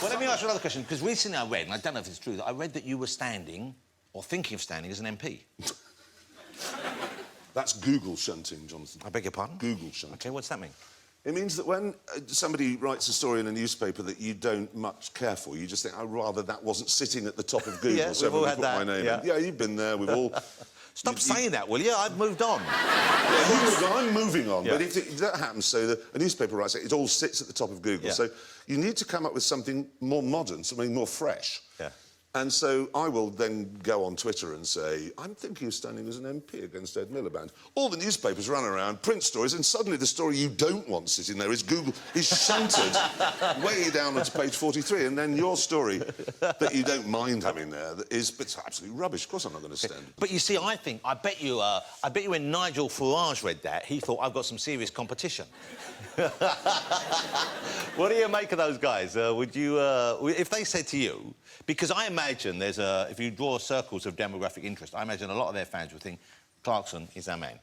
Well, let me ask you another question, because recently I read, and I don't know if it's true, that I read that you were standing, or thinking of standing, as an MP. That's Google shunting, Jonathan. I beg your pardon? Google shunting. OK, what's that mean? It means that when somebody writes a story in a newspaper that you don't much care for, you just think, I'd rather that wasn't sitting at the top of Google. Yeah, so we've all had put that. my name Yeah. in. Yeah, you've been there. We've all... Stop saying that, will you? I've moved on. Yeah, I'm moving on. Yeah. But if that happens, so a newspaper writes it, it all sits at the top of Google. Yeah. So you need to come up with something more modern, something more fresh. Yeah. And so I will then go on Twitter and say, I'm thinking of standing as an MP against Ed Miliband. All the newspapers run around, print stories, and suddenly the story you don't want sitting there is Google is shunted way down onto page 43, and then your story that you don't mind having there is it's absolutely rubbish. Of course I'm not going to stand it. But you see, I bet you when Nigel Farage read that, he thought, I've got some serious competition. What do you make of those guys? Would you, if they said to you, because I imagine if you draw circles of demographic interest, I imagine a lot of their fans would think, Clarkson is our man.